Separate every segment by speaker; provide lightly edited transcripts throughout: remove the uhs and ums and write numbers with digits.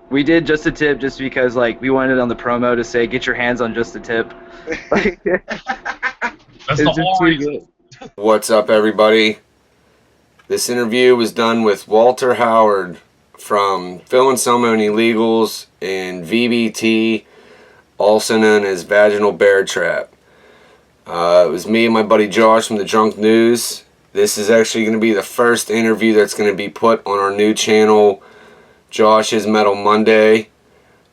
Speaker 1: We did just a tip just because like we wanted on the promo to say get your hands on just a tip. Like,
Speaker 2: That's the
Speaker 1: it's just
Speaker 2: whole
Speaker 1: too
Speaker 2: reason.
Speaker 1: good.
Speaker 3: What's up, everybody? This interview was done with Walter Howard from Phil Anselmo and Illegals and VBT, also known as Vaginal Bear Trap. It was me and my buddy Josh from the Drunk News. This is actually going to be the first interview that's going to be put on our new channel, Josh's Metal Monday.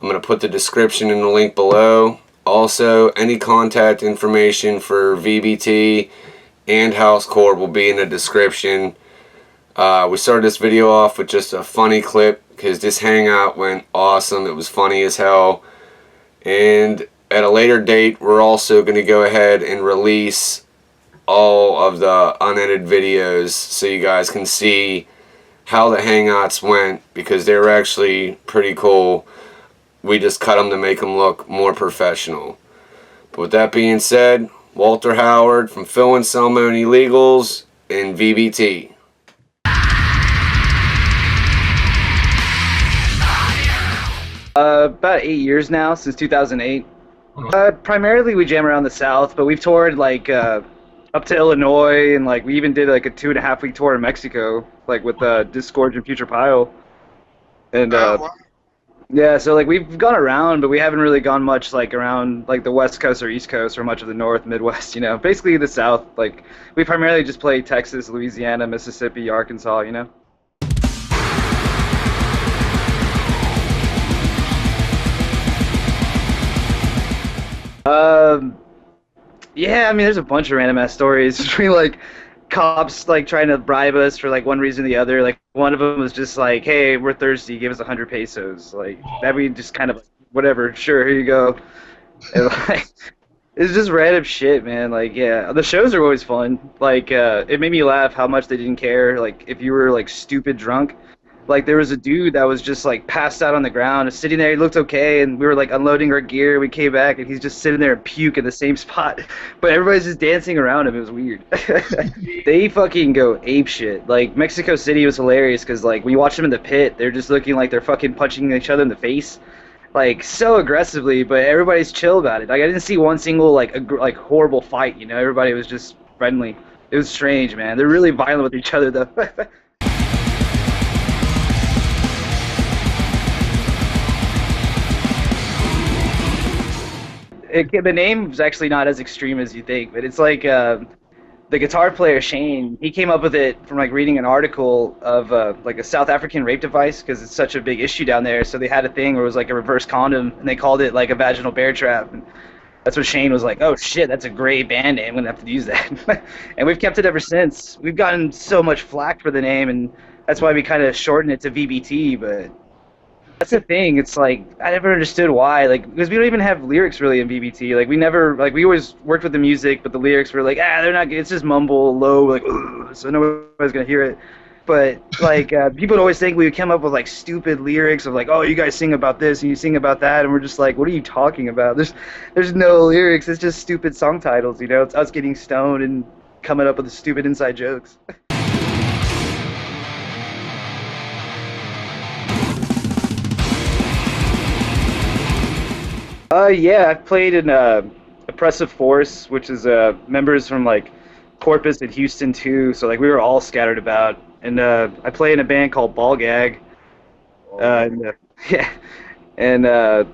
Speaker 3: I'm going to put the description in the link below. Also, any contact information for VBT and Housecore will be in the description. We started this video off with just a funny clip because this hangout went awesome. It was funny as hell. And at a later date, we're also going to go ahead and release all of the unedited videos so you guys can see how the hangouts went, because they were actually pretty cool. We just cut them to make them look more professional. But with that being said, Walter Howard from Phil Anselmo and Illegals and VBT.
Speaker 1: About 8 years now, since 2008. Primarily we jam around the South, but we've toured like up to Illinois, and like we even did like a 2.5 week tour in Mexico, like with Disgorge and Future Pile. And yeah, so like we've gone around, but we haven't really gone much like around like the West Coast or East Coast or much of the North, Midwest, you know. Basically the South. Like we primarily just play Texas, Louisiana, Mississippi, Arkansas, you know. Yeah, I mean, there's a bunch of random ass stories between like cops like trying to bribe us for like one reason or the other. Like one of them was just like, "Hey, we're thirsty. Give us 100 pesos." Like that, we just kind of whatever. Sure, here you go. And, like, it's just random shit, man. Like, yeah, the shows are always fun. Like, it made me laugh how much they didn't care. Like, if you were like stupid drunk. Like there was a dude that was just like passed out on the ground, sitting there. He looked okay, and we were like unloading our gear. We came back, and he's just sitting there and puke in the same spot. But everybody's just dancing around him. It was weird. They fucking go ape shit. Like Mexico City was hilarious because like when you watch them in the pit, they're just looking like they're fucking punching each other in the face, like so aggressively. But everybody's chill about it. Like I didn't see one single like like horrible fight. You know, everybody was just friendly. It was strange, man. They're really violent with each other though. The name is actually not as extreme as you think, but it's like the guitar player Shane. He came up with it from like reading an article of like a South African rape device because it's such a big issue down there. So they had a thing where it was like a reverse condom, and they called it like a vaginal bear trap. And that's what Shane was like. Oh shit, that's a great band name. I'm gonna have to use that. And we've kept it ever since. We've gotten so much flack for the name, and that's why we kind of shortened it to VBT, but. That's the thing. It's like I never understood why. Like because we don't even have lyrics really in VBT. Like we never like we always worked with the music, but the lyrics were like they're not. It's just mumble low like so nobody's gonna hear it. But like people would always think we would come up with like stupid lyrics of like you guys sing about this and you sing about that, and we're just like what are you talking about? There's no lyrics. It's just stupid song titles. You know, it's us getting stoned and coming up with the stupid inside jokes. Yeah, I've played in Oppressive Force, which is members from like Corpus and Houston too. So like we were all scattered about, and I play in a band called Ball Gag. Yeah, and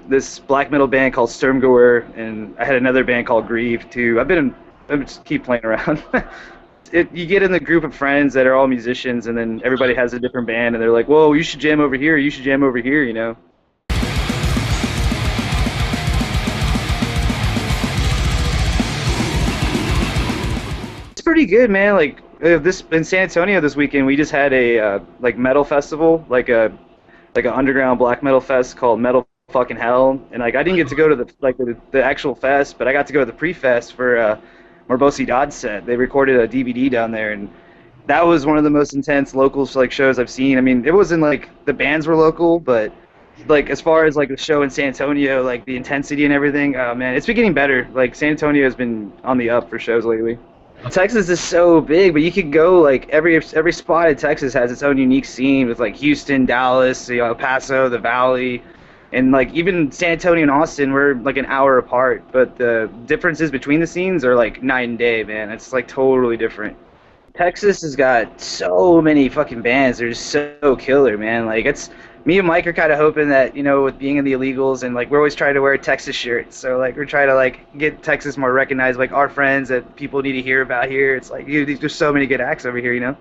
Speaker 1: this black metal band called Sturmgewehr, and I had another band called Grieve too. I just keep playing around. You get in the group of friends that are all musicians, and then everybody has a different band, and they're like, "Whoa, you should jam over here. You should jam over here," you know. Pretty good, man. Like this in San Antonio this weekend, we just had a like metal festival, like an underground black metal fest called Metal Fucking Hell. And like I didn't get to go to the actual fest, but I got to go to the pre-fest for Morbosi Dodd's set. They recorded a DVD down there, and that was one of the most intense local like shows I've seen. I mean, it wasn't like the bands were local, but like as far as like the show in San Antonio, like the intensity and everything, man, it's been getting better. Like San Antonio has been on the up for shows lately. Texas is so big, but you could go like every spot in Texas has its own unique scene with like Houston, Dallas, El Paso, the Valley, and like even San Antonio and Austin. We're like an hour apart, but the differences between the scenes are like night and day, man. It's like totally different. Texas has got so many fucking bands. They're just so killer, man. Like it's me and Mike are kind of hoping that with being in the illegals and like we're always trying to wear Texas shirts. So like we're trying to like get Texas more recognized, like our friends that people need to hear about here. It's like there's so many good acts over here.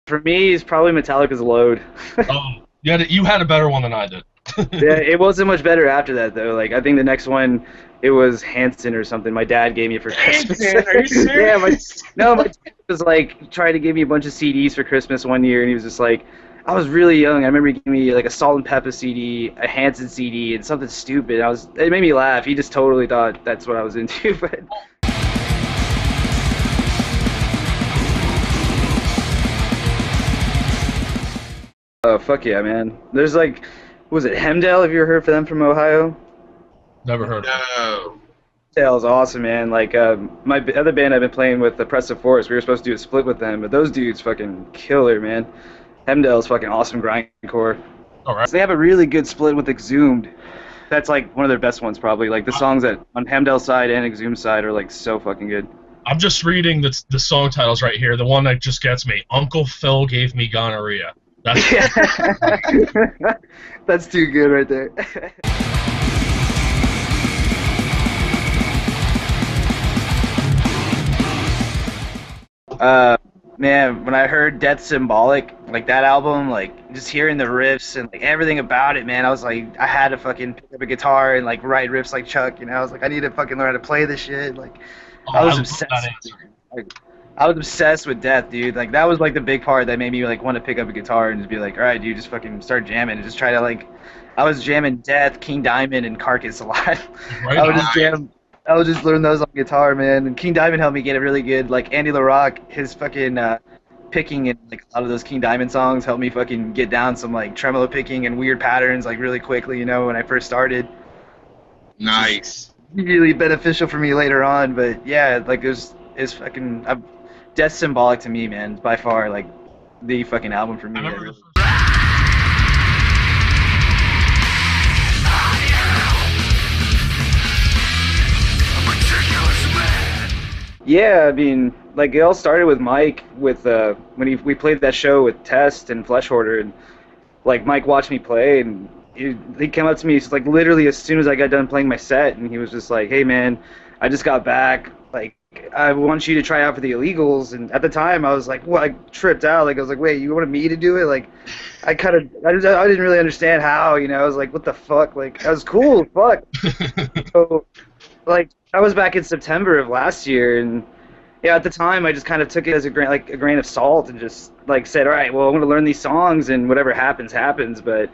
Speaker 1: For me, it's probably Metallica's Load.
Speaker 2: Oh, you had a better one than I did.
Speaker 1: Yeah, it wasn't much better after that though. Like I think the next one, it was Hanson or something. My dad gave me for Christmas.
Speaker 2: Hanson, are you serious?
Speaker 1: Yeah, my dad was like trying to give me a bunch of CDs for Christmas one year, and he was just like, I was really young. I remember he gave me like a Salt and Pepper CD, a Hanson CD, and something stupid. It made me laugh. He just totally thought that's what I was into. But oh fuck yeah, man. There's like, was it Hemdale? Have you ever heard for them from Ohio?
Speaker 2: Never heard of it.
Speaker 3: No.
Speaker 1: Hemdale's awesome, man. Like my other band I've been playing with, the Press of Force, we were supposed to do a split with them, but those dudes fucking killer, man. Hemdale's fucking awesome grindcore.
Speaker 2: All right.
Speaker 1: So they have a really good split with Exhumed. That's like one of their best ones, probably. Like the songs that on Hemdale's side and Exhumed side are like so fucking good.
Speaker 2: I'm just reading the song titles right here. The one that just gets me. Uncle Phil gave me gonorrhea. That's
Speaker 1: That's too good right there. Man, when I heard Death Symbolic, like that album, like just hearing the riffs and like everything about it, man, I was like, I had to fucking pick up a guitar and like write riffs like Chuck, I was like, I need to fucking learn how to play this shit. Like, I was obsessed. Like, I was obsessed with Death, dude. Like that was like the big part that made me like want to pick up a guitar and just be like, all right, dude, just fucking start jamming and just try to like. I was jamming Death, King Diamond, and Carcass a lot.
Speaker 2: Right
Speaker 1: I would just jam. I would just learn those on guitar, man. And King Diamond helped me get it really good. Like Andy LaRock, his fucking picking in like a lot of those King Diamond songs helped me fucking get down some like tremolo picking and weird patterns like really quickly. When I first started.
Speaker 3: Nice.
Speaker 1: Really beneficial for me later on, but yeah, like it's fucking Death Symbolic to me, man. It's by far like the fucking album for me. Yeah, I mean, like it all started with Mike with when we played that show with Test and Flesh Hoarder, and like Mike watched me play, and he came up to me like literally as soon as I got done playing my set, and he was just like, "Hey man, I just got back. Like I want you to try out for the Illegals." And at the time, I was like, "What?" I tripped out. Like I was like, "Wait, you wanted me to do it?" Like I didn't really understand how. I was like, "What the fuck?" Like that was cool. Fuck. So like I was back in September of last year, and yeah, at the time I just kind of took it as a grain of salt and just like said, all right, well I'm gonna learn these songs and whatever happens happens. But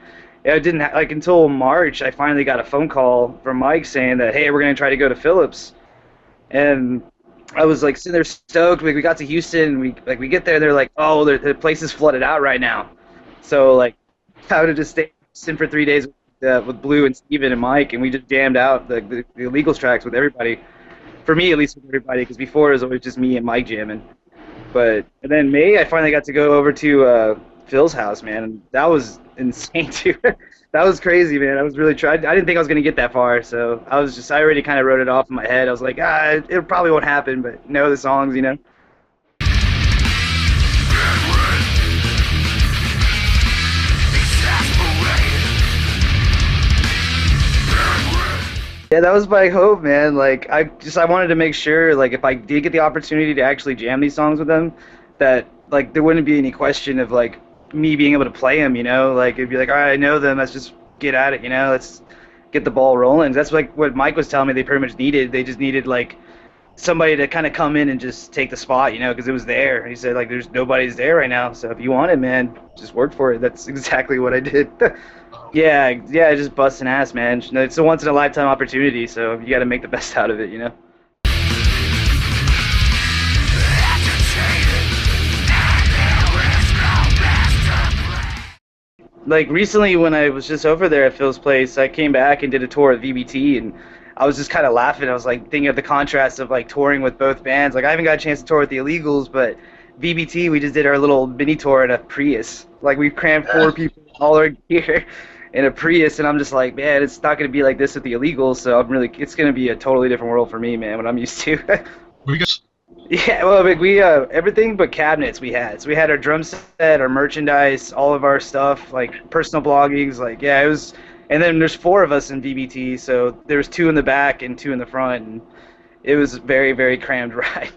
Speaker 1: yeah, it didn't like until March I finally got a phone call from Mike saying that, hey, we're gonna try to go to Phillips, and I was like sitting there stoked. We got to Houston, we get there, they're like, oh, the place is flooded out right now. So like I would have just stayed in for 3 days with Blue and Steven and Mike, and we just jammed out the Illegals tracks with everybody. For me, at least, with everybody, because before it was always just me and Mike jamming. And then May, I finally got to go over to Phil's house, man, and that was insane too. That was crazy, man. I was really trying. I didn't think I was gonna get that far, so I already kind of wrote it off in my head. I was like, it probably won't happen, but know the songs. Yeah, that was my hope, man. Like, I wanted to make sure, like, if I did get the opportunity to actually jam these songs with them, that, like, there wouldn't be any question of, like, me being able to play them, Like, it'd be like, all right, I know them, let's just get at it, Let's get the ball rolling. That's, like, what Mike was telling me they pretty much needed. They just needed, like, somebody to kind of come in and just take the spot, because it was there. He said, like, nobody's there right now, so if you want it, man, just work for it. That's exactly what I did. Yeah, just busting ass, man. It's a once-in-a-lifetime opportunity, so you got to make the best out of it, like recently when I was just over there at Phil's place, I came back and did a tour at VBT, and I was just kind of laughing. I was like thinking of the contrast of like touring with both bands. Like I haven't got a chance to tour with the Illegals, but VBT we just did our little mini tour in a Prius. Like we crammed 4 people all our gear in a Prius, and I'm just like, man, it's not gonna be like this with the Illegals. So it's gonna be a totally different world for me, man. What I'm used to.
Speaker 2: We got
Speaker 1: Yeah, well, like we everything but cabinets we had. So we had our drum set, our merchandise, all of our stuff, like personal belongings. Like yeah, it was. And then there's 4 of us in VBT, so there's 2 in the back and 2 in the front, and it was a very, very crammed ride.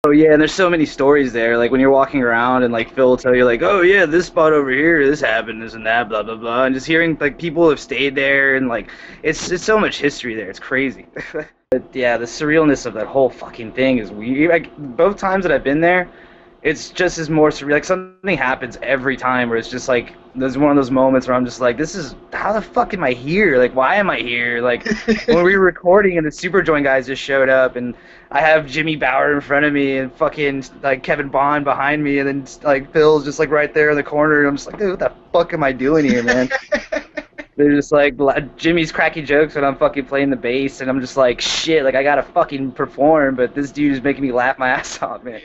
Speaker 1: Oh yeah, and there's so many stories there. Like when you're walking around and like Phil will tell you like, oh yeah, this spot over here, this happened, this and that, blah blah blah, and just hearing like people have stayed there and like it's so much history there. It's crazy. But yeah, the surrealness of that whole fucking thing is weird. Like both times that I've been there, it's just as more surreal. Like something happens every time where it's just like there's one of those moments where I'm just like, this is how the fuck am I here? Like why am I here? Like when we were recording and the Superjoint guys just showed up and I have Jimmy Bauer in front of me and fucking like Kevin Bond behind me and then like Phil's just like right there in the corner and I'm just like, dude, what the fuck am I doing here, man? They're just like Jimmy's cracking jokes when I'm fucking playing the bass and I'm just like, shit, like I gotta fucking perform, but this dude is making me laugh my ass off, man.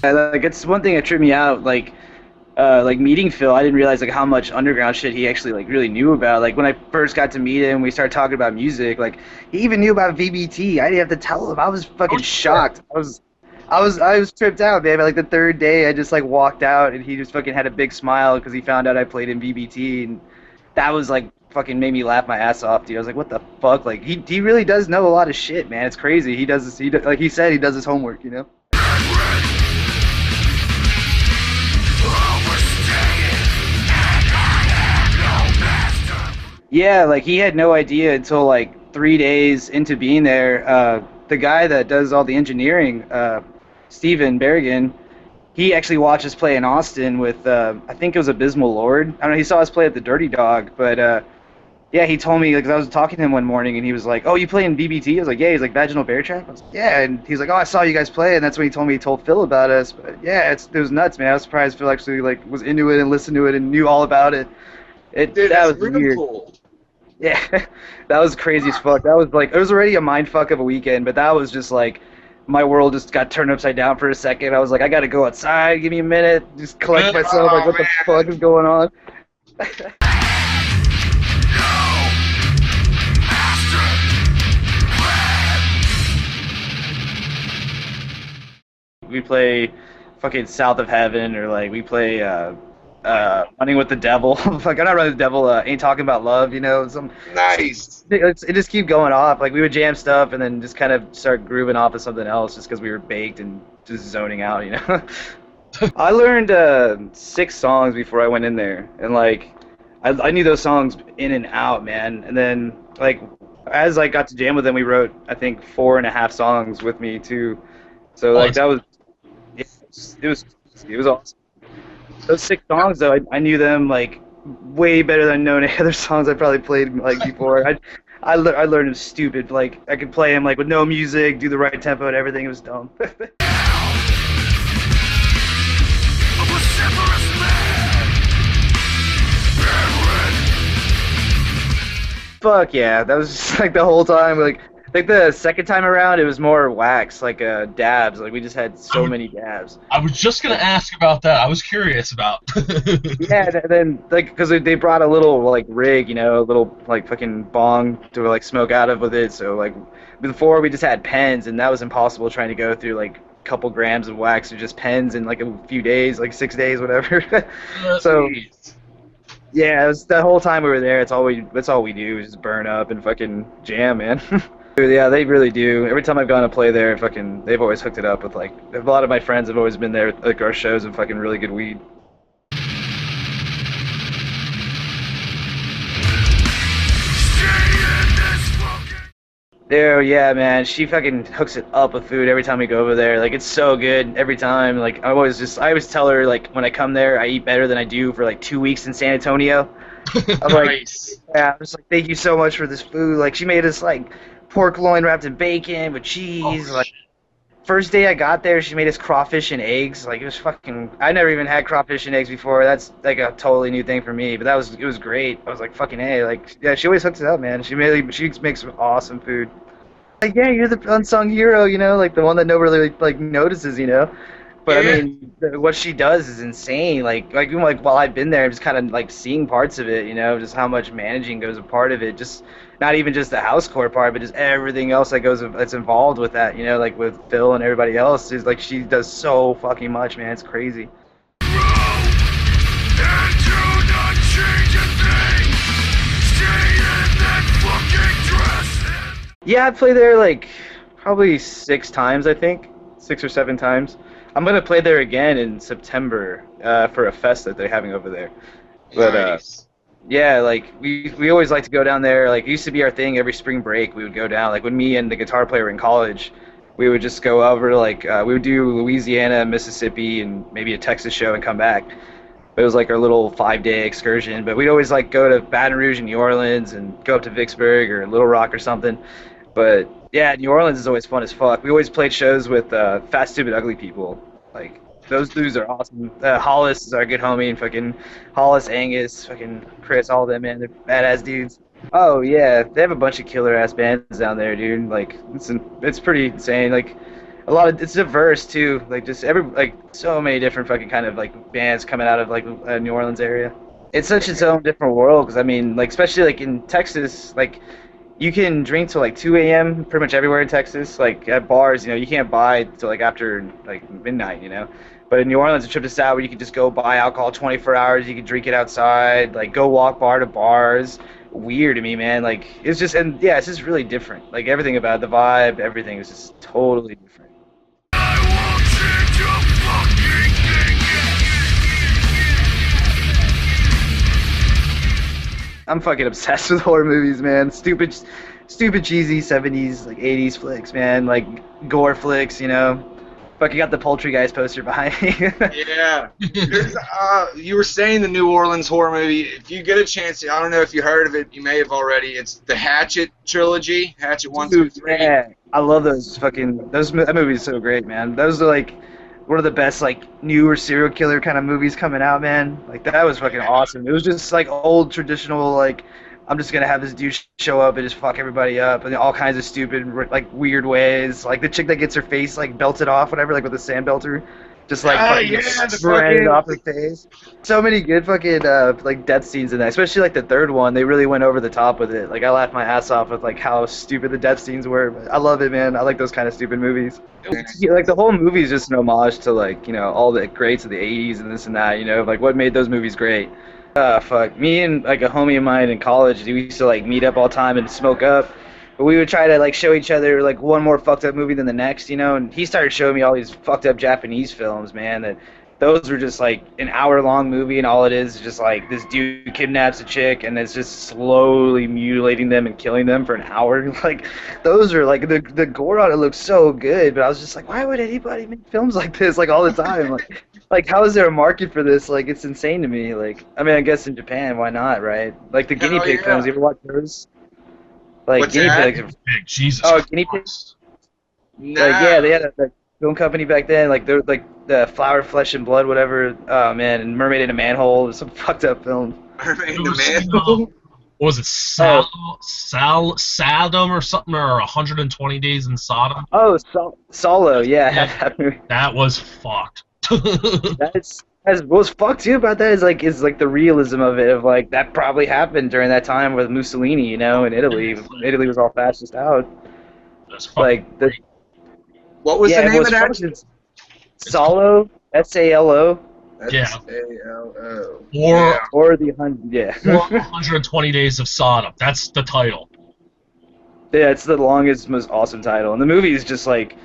Speaker 1: Like it's one thing that tripped me out, like meeting Phil, I didn't realize like how much underground shit he actually like really knew about. Like when I first got to meet him, we started talking about music. Like he even knew about VBT. I didn't have to tell him. I was fucking shocked. I was tripped out, man. Like the 3rd day, I just like walked out and he just fucking had a big smile because he found out I played in VBT, and that was like fucking made me laugh my ass off, dude. I was like, what the fuck? Like he really does know a lot of shit, man. It's crazy. He does this. Like he said, he does his homework, you know. Yeah, like he had no idea until like 3 days into being there. The guy that does all the engineering, Steven Barragan, he actually watched us play in Austin with, I think it was Abysmal Lord. I don't know, he saw us play at the Dirty Dog, but yeah, he told me, because I was talking to him one morning and he was like, oh, you play in BBT? I was like, yeah. He's like, Vaginal Bear Trap? I was like, yeah. And he's like, oh, I saw you guys play, and that's when he told me he told Phil about us. But yeah, it was nuts, man. I was surprised Phil actually like was into it and listened to it and knew all about it.
Speaker 3: Dude,
Speaker 1: that was
Speaker 3: really
Speaker 1: weird.
Speaker 3: Cool.
Speaker 1: Yeah, that was crazy as fuck. That was like, it was already a mind fuck of a weekend, but that was just like, my world just got turned upside down for a second. I was like, I gotta go outside, give me a minute, just collect myself, like what the fuck is going on? We play fucking South of Heaven, or like we play Running with the Devil. Like I'm not running with the devil. Ain't Talking About Love. You know,
Speaker 3: Nice.
Speaker 1: It just keep going off. Like we would jam stuff and then just kind of start grooving off of something else, just because we were baked and just zoning out. You know. I learned 6 songs before I went in there, and like I knew those songs in and out, man. And then like as I got to jam with them, we wrote I think 4.5 songs with me too. So like that was. It was awesome. Those 6 songs though, I knew them like way better than I know any other songs I probably played like before. I learned them stupid. Like I could play them like with no music, do the right tempo and everything. It was dumb. Fuck yeah, that was just like the whole time. Like I think the second time around, it was more wax, like dabs. Like we just had so many dabs.
Speaker 2: I was just gonna ask about that. I was curious about.
Speaker 1: Yeah, and then like because they brought a little like rig, you know, a little like fucking bong to like smoke out of with it. So like before we just had pens, and that was impossible trying to go through like a couple grams of wax or just pens in like a few days, like 6 days, whatever. So. Yeah, it was the whole time we were there. That's all we do is just burn up and fucking jam, man. Yeah, they really do. Every time I've gone to play there, fucking, they've always hooked it up with like a lot of my friends have always been there at like our shows and fucking really good weed. Dude, yeah, man, she fucking hooks it up with food every time we go over there. Like, it's so good every time. Like, I always tell her, like, when I come there, I eat better than I do for like 2 weeks in San Antonio. I'm like,
Speaker 2: Nice.
Speaker 1: yeah, I'm just like, thank you so much for this food. Like, she made us like pork loin wrapped in bacon with
Speaker 2: Oh,
Speaker 1: cheese. Like, first day I got there, she made us crawfish and eggs. Like, it was fucking. I never even had crawfish and eggs before. That's like a totally new thing for me. But it was great. I was like, fucking hey, like, yeah, she always hooks it up, man. She makes awesome food. Like, yeah, you're the unsung hero, you know, like the one that nobody like notices, you know. But I
Speaker 2: yeah.
Speaker 1: mean, what she does is insane. Even like while I've been there, I'm just kind of like seeing parts of it, you know, just how much managing goes a part of it. Just not even just the housecore part, but just everything else that's involved with that, you know, like with Phil and everybody else. Is like she does so fucking much, man. It's crazy. Yeah, I play there like probably 6 times, I think, 6 or 7 times. I'm gonna play there again in September for a fest that they're having over there. But
Speaker 3: Nice.
Speaker 1: yeah, like we always like to go down there. Like, it used to be our thing every spring break. We would go down. Like when me and the guitar player were in college, we would just go over to like we would do Louisiana, Mississippi, and maybe a Texas show and come back. It was like our little 5-day excursion. But we'd always like go to Baton Rouge and New Orleans and go up to Vicksburg or Little Rock or something. But yeah, New Orleans is always fun as fuck. We always played shows with Fat Stupid Ugly People. Like, those dudes are awesome. Hollis is our good homie, and fucking Hollis, Angus, fucking Chris, all them, man. They're badass dudes. Oh yeah, they have a bunch of killer ass bands down there, dude. Like, it's pretty insane. Like, it's diverse too. Like, just like so many different fucking kind of like bands coming out of like New Orleans area. It's such its own different world, because I mean, like, especially like in Texas, like, you can drink till like 2 a.m. pretty much everywhere in Texas. Like at bars, you know, you can't buy till like after like midnight, you know. But in New Orleans, a trip to South where you can just go buy alcohol 24 hours. You can drink it outside, like go walk bar to bars. Weird to me, man. Like, it's just, and yeah, it's just really different. Like, everything about it, the vibe, everything is just totally different. I'm fucking obsessed with horror movies, man. Stupid cheesy 70s, like 80s flicks, man. Like gore flicks, you know. Fucking got the Poultry poster behind me.
Speaker 4: Yeah. You were saying the New Orleans horror movie. If you get a chance, I don't know if you heard of it. You may have already. It's the Hatchet trilogy. Hatchet 1, 2, 3.
Speaker 1: Yeah, I love that movie is so great, man. Those are like one of the best like newer serial killer kind of movies coming out, man. Like, that was fucking awesome. It was just like old traditional, like, I'm just gonna have this dude show up and just fuck everybody up in all kinds of stupid, like, weird ways. Like the chick that gets her face like belted off, whatever, like with a sand belter, just like fucking shredded off her face. So many good fucking like death scenes in that, especially like the third one. They really went over the top with it. Like, I laughed my ass off with like how stupid the death scenes were. But I love it, man. I like those kind of stupid movies. Like, the whole movie is just an homage to, like, you know, all the greats of the 80s and this and that, you know, like what made those movies great. Fuck. Me and like a homie of mine in college, we used to like meet up all the time and smoke up. But we would try to like show each other like one more fucked up movie than the next, you know. And he started showing me all these fucked up Japanese films, man. That those were just like an hour-long movie, and all it is just like this dude kidnaps a chick and it's just slowly mutilating them and killing them for an hour. Like, those are like the gore on it looks so good, but I was just like, why would anybody make films like this like all the time? Like, how is there a market for this? Like, it's insane to me. Like, I mean, I guess in Japan, why not, right? Like the guinea pig films. You ever watch those? Like,
Speaker 4: What's
Speaker 1: guinea
Speaker 4: that?
Speaker 1: pigs.
Speaker 2: Big Jesus.
Speaker 1: Oh, guinea pigs.
Speaker 4: Nah.
Speaker 1: Like, yeah, they had a film company back then. Like, they're like the Flower, Flesh, and Blood, whatever. Oh man, and Mermaid in a Manhole. It was some fucked up film.
Speaker 4: Mermaid in
Speaker 2: It
Speaker 4: the
Speaker 2: was,
Speaker 4: Man.
Speaker 2: what was it, Sodom or something, or 120 Days in Sodom?
Speaker 1: Oh, Solo. Yeah,
Speaker 2: Yeah.
Speaker 1: that movie.
Speaker 2: That was fucked.
Speaker 1: What's fucked too about that is like the realism of it, of like that probably happened during that time with Mussolini, you know, in Italy. Italy was all fascist out.
Speaker 2: That's fucking
Speaker 1: Like, the,
Speaker 4: What was
Speaker 1: yeah,
Speaker 4: the
Speaker 1: it
Speaker 4: name
Speaker 1: was
Speaker 4: of that?
Speaker 1: fucking Salo, Salo,
Speaker 2: Yeah.
Speaker 4: S-A-L-O.
Speaker 2: Or,
Speaker 4: Yeah.
Speaker 1: or the 100. Yeah,
Speaker 2: or 120 Days of Sodom. That's the title.
Speaker 1: yeah, it's the longest, most awesome title, and the movie is just like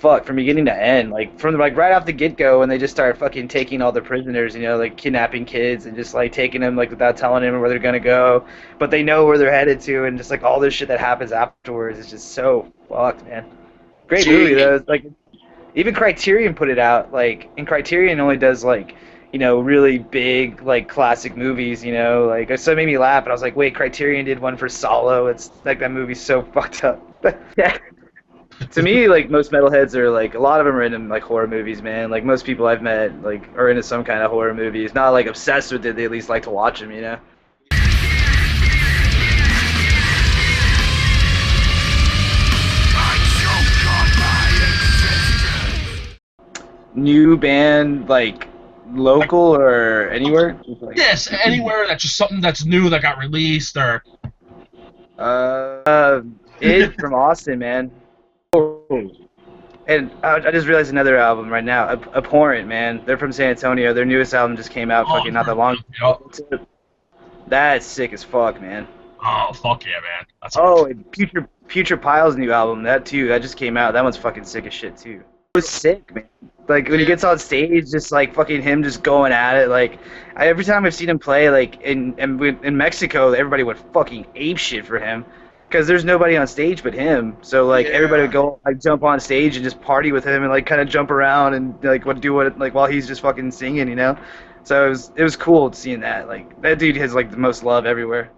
Speaker 1: fuck from beginning to end. Like from like right off the get go when they just start fucking taking all the prisoners, you know, like kidnapping kids and just like taking them like without telling them where they're gonna go, but they know where they're headed to, and just like all this shit that happens afterwards is just so fucked, man. Great movie though. It's like even Criterion put it out. Like, and Criterion only does like, you know, really big like classic movies. You know, like so it made me laugh, and I was like, wait, Criterion did one for Solo. It's like that movie's so fucked up. Yeah. To me, like most metalheads are like a lot of them are into like horror movies, man. Like most people I've met like are into some kind of horror movies. Not like obsessed with it, they at least like to watch them, you know. New band, like local or anywhere? Like,
Speaker 2: Yes, anywhere that's just something that's new that got released or.
Speaker 1: Id from Austin, man. And I just realized another album right now. Abhorrent, man. They're from San Antonio. Their newest album just came out fucking not that long ago. That's sick as fuck, man.
Speaker 2: Oh, fuck yeah, man. That's
Speaker 1: and Future Pile's new album, that too, that just came out. That one's fucking sick as shit too. It was sick, man. Like when he gets on stage, just like fucking him just going at it. Like every time I've seen him play, like in Mexico, everybody would fucking ape shit for him. Because there's nobody on stage but him, so like everybody would go like jump on stage and just party with him and like kind of jump around and like do what like while he's just fucking singing, you know. So it was cool seeing that. Like that dude has like the most love everywhere.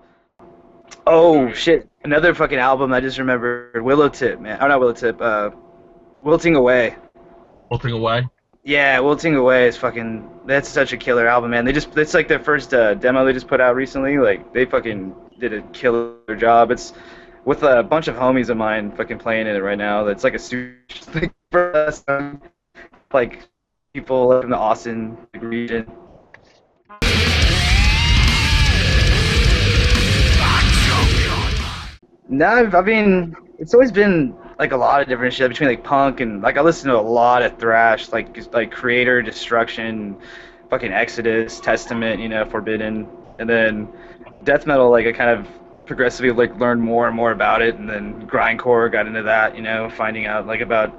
Speaker 1: Oh shit! Another fucking album I just remembered, Willow Tip, man. Oh, not Willow Tip. Wilting Away.
Speaker 2: Wilting Away.
Speaker 1: Yeah, Wilting Away is fucking. That's such a killer album, man. It's like their first demo they just put out recently. Like they fucking did a killer job. It's with a bunch of homies of mine fucking playing in it right now. That's like a super thing for us, like people in the Austin region. No, I mean, it's always been like a lot of different shit between like punk and like I listen to a lot of thrash, like Creator, Destruction, fucking Exodus, Testament, you know, Forbidden, and then death metal. Like I kind of progressively like learned more and more about it, and then grindcore got into that, you know, finding out like about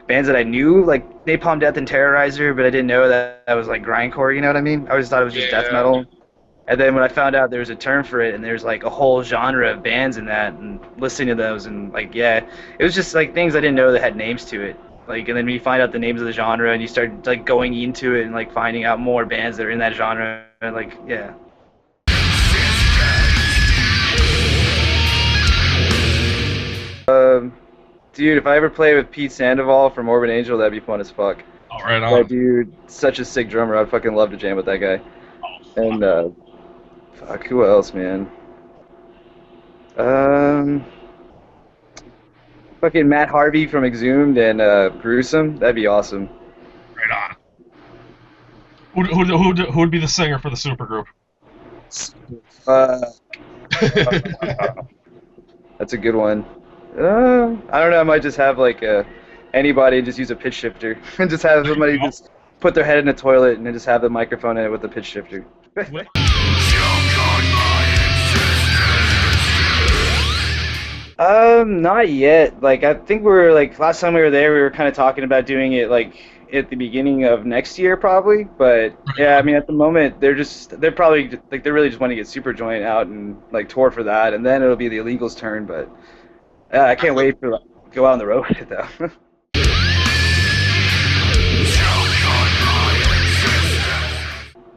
Speaker 1: bands that I knew like Napalm Death and Terrorizer, but I didn't know that was like grindcore, you know what I mean? I always thought it was just death metal. And then when I found out there was a term for it and there's like a whole genre of bands in that, and listening to those and like it was just like things I didn't know that had names to it. Like, and then when you find out the names of the genre and you start like going into it and like finding out more bands that are in that genre, like dude, if I ever play with Pete Sandoval from Morbid Angel, that'd be fun as fuck.
Speaker 2: Oh, right on.
Speaker 1: That dude, such a sick drummer. I'd fucking love to jam with that guy. And fuck, who else, man? Fucking Matt Harvey from Exhumed and Gruesome. That'd be awesome.
Speaker 2: Right on. Who would be the singer for the supergroup?
Speaker 1: That's a good one. I don't know. I might just have like anybody just use a pitch shifter and just have somebody just put their head in a toilet and then just have the microphone in it with the pitch shifter. Not yet. Like I think we were like last time we were there, we were kind of talking about doing it like at the beginning of next year probably. But yeah, I mean at the moment they're probably like they really just want to get Superjoint out and like tour for that, and then it'll be the Illegals' turn. But I can't wait to go out on the road with it though.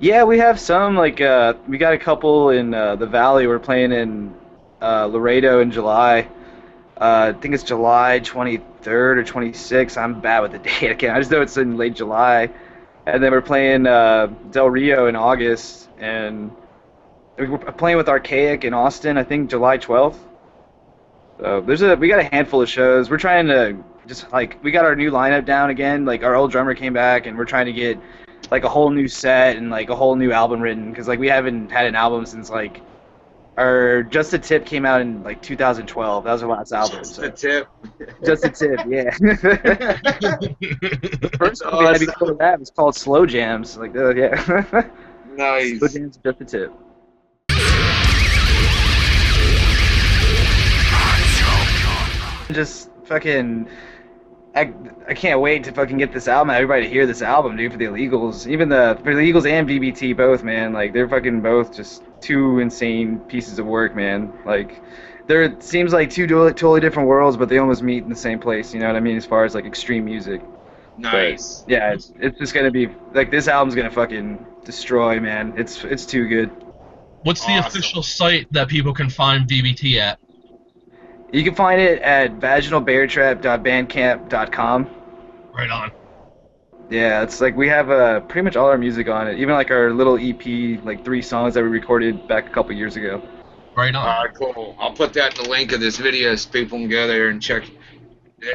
Speaker 1: Yeah, we have some, like, we got a couple in the Valley. We're playing in Laredo in July. I think it's July 23rd or 26th. I'm bad with the date. I just know it's in late July. And then we're playing Del Rio in August. And we're playing with Archaic in Austin, I think July 12th. So we got a handful of shows. We're trying to just, like, we got our new lineup down again. Like, our old drummer came back, and we're trying to get like a whole new set and like a whole new album written, because like we haven't had an album since like our Just a Tip came out in like 2012. That was our last album.
Speaker 4: Just a Tip.
Speaker 1: Just a Tip, yeah. The first one we had before that was called Slow Jams. Like, yeah.
Speaker 4: Nice.
Speaker 1: Slow Jams, Just a Tip. Just fucking I can't wait to fucking get this album. Everybody to hear this album, dude. For the Illegals, even for the Illegals and VBT both, man. Like they're fucking both just two insane pieces of work, man. Like there seems like two totally different worlds, but they almost meet in the same place. You know what I mean? As far as like extreme music.
Speaker 4: Nice.
Speaker 1: But, yeah, it's just gonna be like this album's gonna fucking destroy, man. It's too good.
Speaker 2: What's the official site that people can find VBT at?
Speaker 1: You can find it at vaginalbeartrap.bandcamp.com.
Speaker 2: Right on.
Speaker 1: Yeah, it's like we have pretty much all our music on it, even like our little EP, like 3 songs that we recorded back a couple years ago.
Speaker 2: Right on.
Speaker 4: All right, cool. I'll put that in the link of this video so people can go there and check.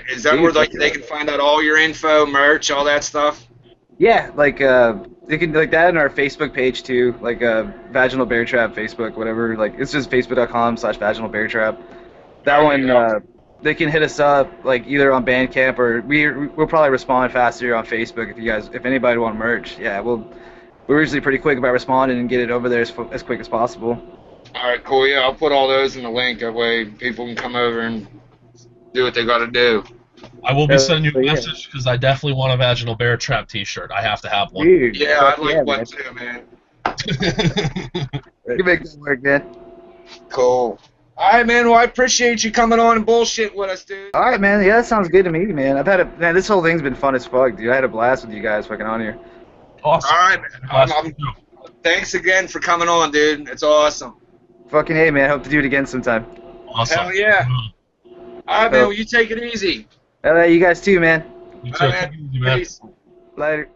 Speaker 4: Is that
Speaker 1: Dude,
Speaker 4: where like they can find out all your info, merch, all that stuff?
Speaker 1: Yeah, like they can like that in our Facebook page too, like Vaginal Bear Trap Facebook, whatever. Like it's just facebook.com/Vaginal Bear Trap. That one, they can hit us up like either on Bandcamp or we'll probably respond faster on Facebook if anybody want merch. Yeah, we're usually pretty quick about responding and get it over there as quick as possible.
Speaker 4: All right, cool. Yeah, I'll put all those in the link. That way people can come over and do what they got to do.
Speaker 2: I will be sending you a message because I definitely want a Vaginal Bear Trap T-shirt. I have to have one.
Speaker 1: Dude,
Speaker 4: yeah, I'd like one too, man.
Speaker 1: You make that work, man.
Speaker 4: Cool. All right, man. Well, I appreciate you coming on and bullshit with us, dude.
Speaker 1: All right, man. Yeah, that sounds good to me, man. Man, this whole thing's been fun as fuck, dude. I had a blast with you guys fucking on here.
Speaker 2: Awesome.
Speaker 4: All right, man. Thanks again for coming on, dude. It's awesome.
Speaker 1: Fucking hey, man. Hope to do it again sometime.
Speaker 2: Awesome.
Speaker 4: Hell yeah. All right, man. Well, you take it easy.
Speaker 1: You guys too, man.
Speaker 2: You
Speaker 4: All
Speaker 2: too.
Speaker 4: right, man. Peace.
Speaker 1: Later.